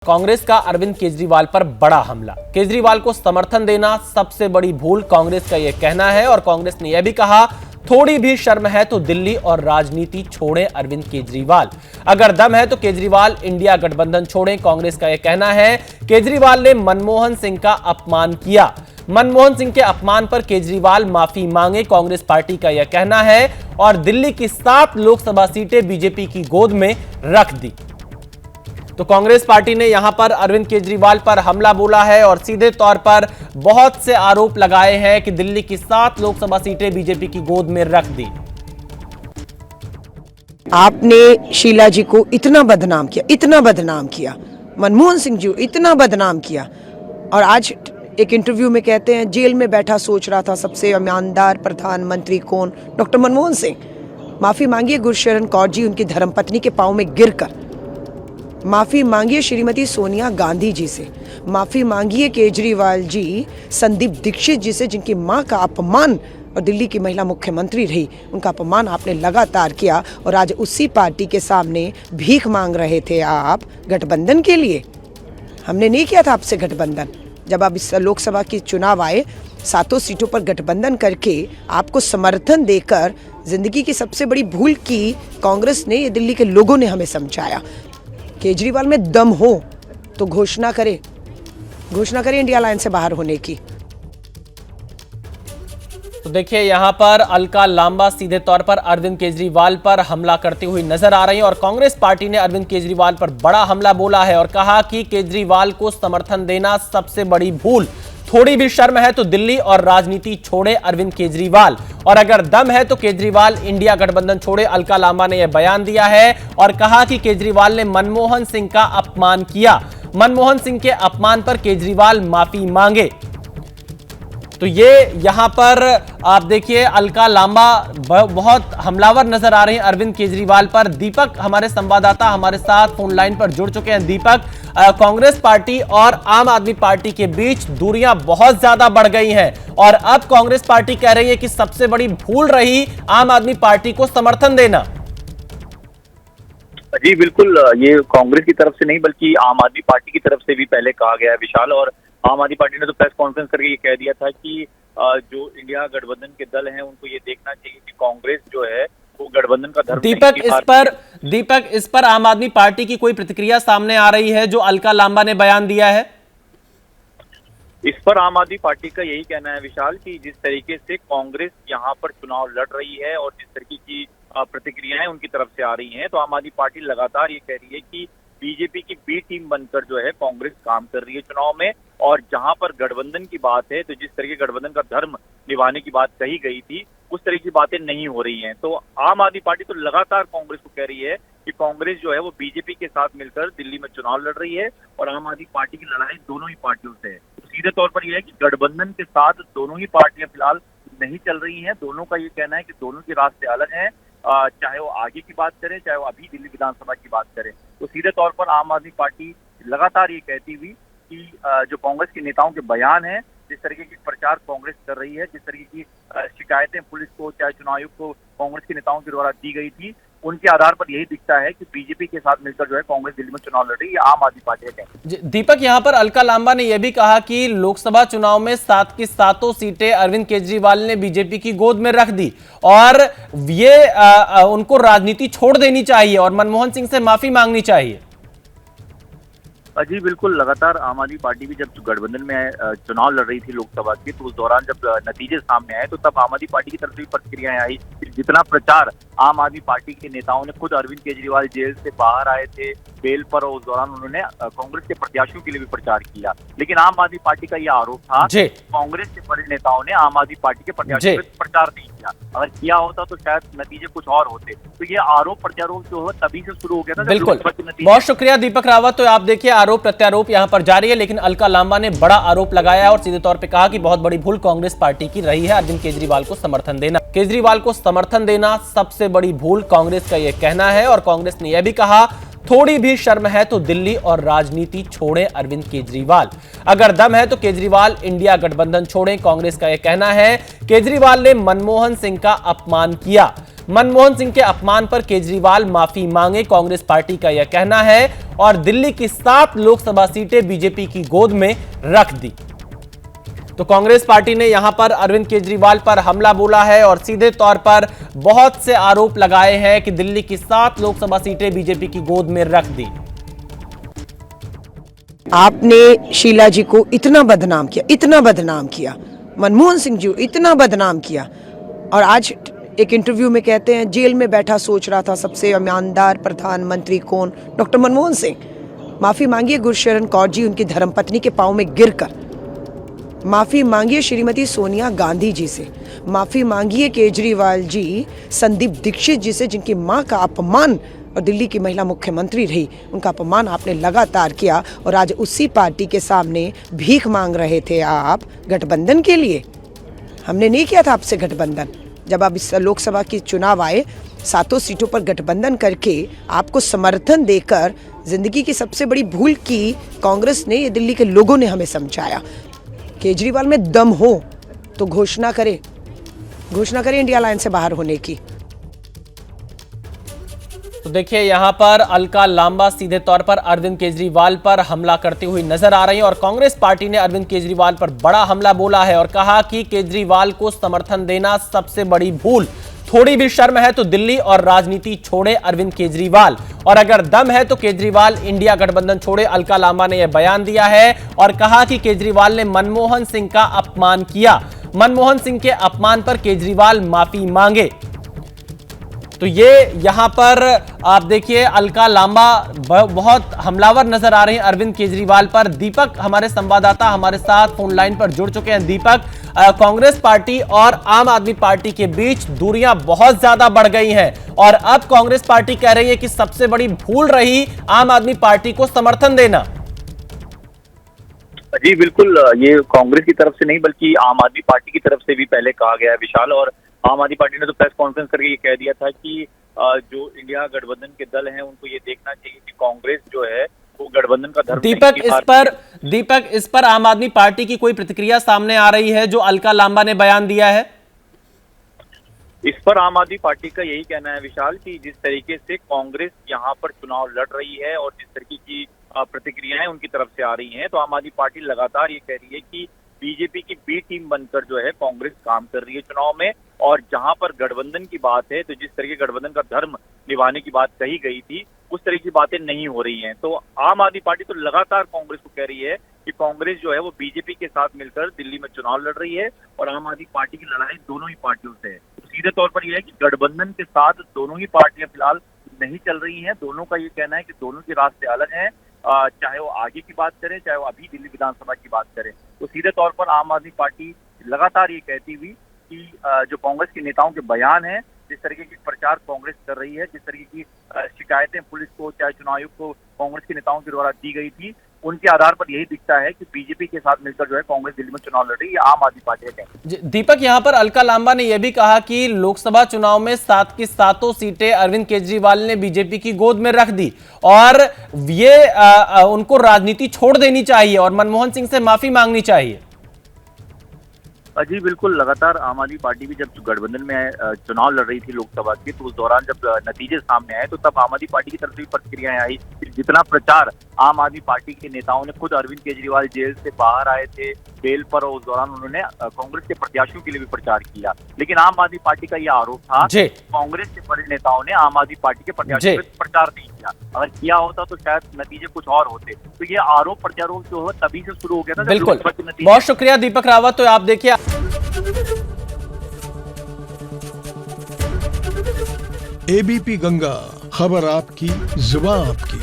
कांग्रेस का अरविंद केजरीवाल पर बड़ा हमला। केजरीवाल को समर्थन देना सबसे बड़ी भूल, कांग्रेस का यह कहना है। और कांग्रेस ने यह भी कहा, थोड़ी भी शर्म है तो दिल्ली और राजनीति छोड़ें अरविंद केजरीवाल। अगर दम है तो केजरीवाल इंडिया गठबंधन छोड़ें, कांग्रेस का यह कहना है। केजरीवाल ने मनमोहन सिंह का अपमान किया। मनमोहन सिंह के अपमान पर केजरीवाल माफी मांगे, कांग्रेस पार्टी का यह कहना है। और दिल्ली की 7 लोकसभा सीटें बीजेपी की गोद में रख दी। तो कांग्रेस पार्टी ने यहां पर अरविंद केजरीवाल पर हमला बोला है और सीधे तौर पर बहुत से आरोप लगाए हैं कि दिल्ली की 7 लोकसभा सीटें बीजेपी की गोद में रख दी। आपने शीला जी को इतना बदनाम किया, मनमोहन सिंह जी इतना बदनाम किया, और आज एक इंटरव्यू में कहते हैं जेल में बैठा सोच रहा था सबसे ईमानदार प्रधानमंत्री कौन, डॉक्टर मनमोहन सिंह। माफी मांगिए गुरशरण कौर जी उनकी धर्मपत्नी के पांव में गिरकर, माफी मांगिए श्रीमती सोनिया गांधी जी से, माफी मांगिए केजरीवाल जी संदीप दीक्षित जी से, जिनकी मां का अपमान और दिल्ली की महिला मुख्यमंत्री रही, उनका अपमान आपने लगातार किया। और आज उसी पार्टी के सामने भीख मांग रहे थे आप गठबंधन के लिए। हमने नहीं किया था आपसे गठबंधन। जब आप इस लोकसभा की चुनाव आए, 7 सीटों पर गठबंधन करके आपको समर्थन देकर जिंदगी की सबसे बड़ी भूल की कांग्रेस ने, ये दिल्ली के लोगों ने हमें समझाया। केजरीवाल में दम हो तो घोषणा करे इंडिया अलायंस से बाहर होने की। तो देखिए, यहां पर अलका लांबा सीधे तौर पर अरविंद केजरीवाल पर हमला करती हुई नजर आ रही है। और कांग्रेस पार्टी ने अरविंद केजरीवाल पर बड़ा हमला बोला है और कहा कि केजरीवाल को समर्थन देना सबसे बड़ी भूल, थोड़ी भी शर्म है तो दिल्ली और राजनीति छोड़े अरविंद केजरीवाल। और अगर दम है तो केजरीवाल इंडिया गठबंधन छोड़े। अलका लांबा ने यह बयान दिया है और कहा कि केजरीवाल ने मनमोहन सिंह का अपमान किया। मनमोहन सिंह के अपमान पर केजरीवाल माफी मांगे। तो ये यहां पर आप देखिए, अलका लांबा बहुत हमलावर नजर आ रही हैं अरविंद केजरीवाल पर। दीपक हमारे संवाददाता हमारे साथ फोन लाइन पर जुड़ चुके हैं। दीपक, कांग्रेस पार्टी और आम आदमी पार्टी के बीच दूरियां बहुत ज्यादा बढ़ गई हैं और अब कांग्रेस पार्टी कह रही है कि सबसे बड़ी भूल रही आम आदमी पार्टी को समर्थन देना। जी बिल्कुल, ये कांग्रेस की तरफ से नहीं बल्कि आम आदमी पार्टी की तरफ से भी पहले कहा गया है विशाल। और आम आदमी पार्टी ने तो प्रेस कॉन्फ्रेंस करके ये कह दिया था कि जो इंडिया गठबंधन के दल हैं उनको ये देखना चाहिए कि कांग्रेस जो है वो गठबंधन का धर्म। दीपक, इस पर आम आदमी पार्टी की कोई प्रतिक्रिया सामने आ रही है जो अलका लांबा ने बयान दिया है? इस पर आम आदमी पार्टी का यही कहना है विशाल कि जिस तरीके से कांग्रेस यहाँ पर चुनाव लड़ रही है और जिस तरीके की प्रतिक्रियाएं उनकी तरफ से आ रही हैं, तो आम आदमी पार्टी लगातार ये कह रही है कि बीजेपी की बी टीम बनकर जो है कांग्रेस काम कर रही है चुनाव में। और जहां पर गठबंधन की बात है, तो जिस तरीके गठबंधन का धर्म निभाने की बात कही गई थी, उस तरह की बातें नहीं हो रही हैं। तो आम आदमी पार्टी तो लगातार कांग्रेस को कह रही है कि कांग्रेस जो है वो बीजेपी के साथ मिलकर दिल्ली में चुनाव लड़ रही है और आम आदमी पार्टी की लड़ाई दोनों ही पार्टियों से है। तो सीधे तौर पर यह है कि गठबंधन के साथ दोनों ही पार्टियां फिलहाल नहीं चल रही हैं। दोनों का ये कहना है कि दोनों के रास्ते अलग हैं, चाहे वो आगे की बात करें, चाहे वो अभी दिल्ली विधानसभा की बात करें। तो सीधे तौर पर आम आदमी पार्टी लगातार ये कहती हुई कि जो कांग्रेस के नेताओं के बयान हैं, जिस तरीके की प्रचार कांग्रेस कर रही है, जिस तरीके की शिकायतें पुलिस को चाहे चुनाव आयोग को कांग्रेस के नेताओं के द्वारा दी गई थी, उनके आधार पर यही दिखता है कि बीजेपी के साथ मिलकर जो है कांग्रेस दिल्ली में चुनाव लड़ रही है। आम आदमी पार्टी का कहना है। दीपक, यहां पर अलका लांबा ने यह भी कहा कि लोकसभा चुनाव में 7 की 7 सीटें अरविंद केजरीवाल ने बीजेपी की गोद में रख दी और ये उनको राजनीति छोड़ देनी चाहिए और मनमोहन सिंह से माफी मांगनी चाहिए। जी बिल्कुल, लगातार आम आदमी पार्टी भी जब गठबंधन में चुनाव लड़ रही थी लोकसभा की, तो उस दौरान जब नतीजे सामने आए तो तब आम आदमी पार्टी की तरफ से भी प्रतिक्रियाएं आई। जितना प्रचार आम आदमी पार्टी के नेताओं ने, खुद अरविंद केजरीवाल जेल से बाहर आए थे बेल पर, और उस दौरान उन्होंने कांग्रेस के प्रत्याशियों के लिए भी प्रचार किया। लेकिन आम आदमी पार्टी का यह आरोप था कि कांग्रेस के बड़े नेताओं ने आम आदमी पार्टी के प्रत्याशियों पर प्रचार नहीं किया। अगर किया होता तो शायद नतीजे कुछ और होते। तो ये आरोप प्रत्यारोप जो है तभी से शुरू हो गया था। बिल्कुल, बहुत शुक्रिया दीपक रावत। तो आप देखिए, आरोप प्रत्यारोप यहां पर जारी है, लेकिन अलका लांबा ने बड़ा आरोप लगाया और सीधे तौर पे कहा कि बहुत बड़ी भूल कांग्रेस पार्टी की रही है अरविंद केजरीवाल को समर्थन देना। केजरीवाल को समर्थन देना सबसे बड़ी भूल, कांग्रेस का यह कहना है। और कांग्रेस ने यह भी कहा, थोड़ी भी शर्म है तो दिल्ली और राजनीति छोड़ें अरविंद केजरीवाल। अगर दम है तो केजरीवाल इंडिया गठबंधन छोड़ें, कांग्रेस का यह कहना है। केजरीवाल ने मनमोहन सिंह का अपमान किया। मनमोहन सिंह के अपमान पर केजरीवाल माफी मांगे, कांग्रेस पार्टी का यह कहना है। और दिल्ली की 7 लोकसभा सीटें बीजेपी की गोद में रख दी। तो कांग्रेस पार्टी ने यहां पर अरविंद केजरीवाल पर हमला बोला है और सीधे तौर पर बहुत से आरोप लगाए हैं कि दिल्ली की 7 लोकसभा सीटें बीजेपी की गोद में रख दी। आपने शीला जी को इतना बदनाम किया, इतना बदनाम किया, मनमोहन सिंह जी इतना बदनाम किया, और आज एक इंटरव्यू में कहते हैं जेल में बैठा सोच रहा था सबसे ईमानदार प्रधानमंत्री कौन, डॉक्टर मनमोहन सिंह। माफी मांगिए गुरशरण कौर जी उनकी धर्मपत्नी के पांव में गिरकर, माफी मांगिए श्रीमती सोनिया गांधी जी से, माफी मांगिए केजरीवाल जी संदीप दीक्षित जी से जिनकी मां का अपमान और दिल्ली की महिला मुख्यमंत्री रही, उनका अपमान आपने लगातार किया, और आज उसी पार्टी के सामने भीख मांग रहे थे आप गठबंधन के लिए। हमने नहीं किया था आपसे गठबंधन। जब आप इस लोकसभा की चुनाव आए 7 सीटों पर गठबंधन करके आपको समर्थन देकर जिंदगी की सबसे बड़ी भूल की कांग्रेस ने, ये दिल्ली के लोगों ने हमें समझाया। केजरीवाल में दम हो तो घोषणा करे इंडिया अलायंस से बाहर होने की। तो देखिए यहां पर अलका लांबा सीधे तौर पर अरविंद केजरीवाल पर हमला करती हुई नजर आ रही है और कांग्रेस पार्टी ने अरविंद केजरीवाल पर बड़ा हमला बोला है और कहा कि केजरीवाल को समर्थन देना सबसे बड़ी भूल। थोड़ी भी शर्म है तो दिल्ली और राजनीति छोड़े अरविंद केजरीवाल, और अगर दम है तो केजरीवाल इंडिया गठबंधन छोड़े। अलका लांबा ने यह बयान दिया है और कहा कि केजरीवाल ने मनमोहन सिंह का अपमान किया, मनमोहन सिंह के अपमान पर केजरीवाल माफी मांगे। तो ये यहां पर आप देखिए अलका लांबा बहुत हमलावर नजर आ रही हैं अरविंद केजरीवाल पर। दीपक हमारे संवाददाता हमारे साथ फोन लाइन पर जुड़ चुके हैं। दीपक, कांग्रेस पार्टी और आम आदमी पार्टी के बीच दूरियां बहुत ज्यादा बढ़ गई हैं और अब कांग्रेस पार्टी कह रही है कि सबसे बड़ी भूल रही आम आदमी पार्टी को समर्थन देना। जी बिल्कुल, ये कांग्रेस की तरफ से नहीं बल्कि आम आदमी पार्टी की तरफ से भी पहले कहा गया है विशाल। और आम आदमी पार्टी ने तो प्रेस कॉन्फ्रेंस करके ये कह दिया था कि जो इंडिया गठबंधन के दल हैं उनको ये देखना चाहिए कि कांग्रेस जो है वो गठबंधन का धर्म। दीपक इस पर आम आदमी पार्टी की कोई प्रतिक्रिया सामने आ रही है जो अलका लांबा ने बयान दिया है? इस पर आम आदमी पार्टी का यही कहना है विशाल कि जिस तरीके से कांग्रेस यहाँ पर चुनाव लड़ रही है और जिस तरीके की प्रतिक्रियाएं उनकी तरफ से आ रही हैं, तो आम आदमी पार्टी लगातार ये कह रही है कि बीजेपी की बी टीम बनकर जो है कांग्रेस काम कर रही है चुनाव में। और जहां पर गठबंधन की बात है तो जिस तरीके गठबंधन का धर्म निभाने की बात कही गई थी उस तरह की बातें नहीं हो रही हैं। तो आम आदमी पार्टी तो लगातार कांग्रेस को कह रही है कि कांग्रेस जो है वो बीजेपी के साथ मिलकर दिल्ली में चुनाव लड़ रही है और आम आदमी पार्टी की लड़ाई दोनों ही पार्टियों से है। तो सीधे तौर पर यह है कि गठबंधन के साथ दोनों ही पार्टियां फिलहाल नहीं चल रही हैं। दोनों का ये कहना है कि दोनों के रास्ते अलग हैं, चाहे वो आगे की बात करें चाहे वो अभी दिल्ली विधानसभा की बात करें। तो सीधे तौर पर आम आदमी पार्टी लगातार ये कहती हुई कि जो कांग्रेस के नेताओं के बयान हैं, जिस तरीके की प्रचार कांग्रेस कर रही है, जिस तरीके की शिकायतें पुलिस को चाहे चुनाव आयोग को कांग्रेस के नेताओं के द्वारा दी गई थी, उनके आधार पर यही दिखता है कि बीजेपी के साथ मिलकर जो है कांग्रेस दिल्ली में चुनाव लड़ रही है। आम आदमी पार्टी का कहना है। दीपक, यहां पर अलका लांबा ने यह भी कहा कि लोकसभा चुनाव में 7 की 7 सीटें अरविंद केजरीवाल ने बीजेपी की गोद में रख दी और ये उनको राजनीति छोड़ देनी चाहिए और मनमोहन सिंह से माफी मांगनी चाहिए। जी बिल्कुल, लगातार आम आदमी पार्टी भी जब गठबंधन में चुनाव लड़ रही थी लोकसभा के, तो उस दौरान जब नतीजे सामने आए तो तब आम आदमी पार्टी की तरफ से भी प्रतिक्रियाएं आई। जितना प्रचार आम आदमी पार्टी के नेताओं ने, खुद अरविंद केजरीवाल जेल से बाहर आए थे बेल पर, और उस दौरान उन्होंने कांग्रेस के प्रत्याशियों के लिए भी प्रचार किया। लेकिन आम आदमी पार्टी का यह आरोप था कि कांग्रेस के बड़े नेताओं ने आम आदमी पार्टी के प्रत्याशियों पर प्रचार नहीं किया। अगर किया होता तो शायद नतीजे कुछ और होते। तो ये आरोप प्रत्यारोप जो है तभी से शुरू हो गया था। बिल्कुल, बहुत शुक्रिया दीपक रावत। तो आप देखिए एबीपी गंगा, खबर आपकी, जुबान आपकी।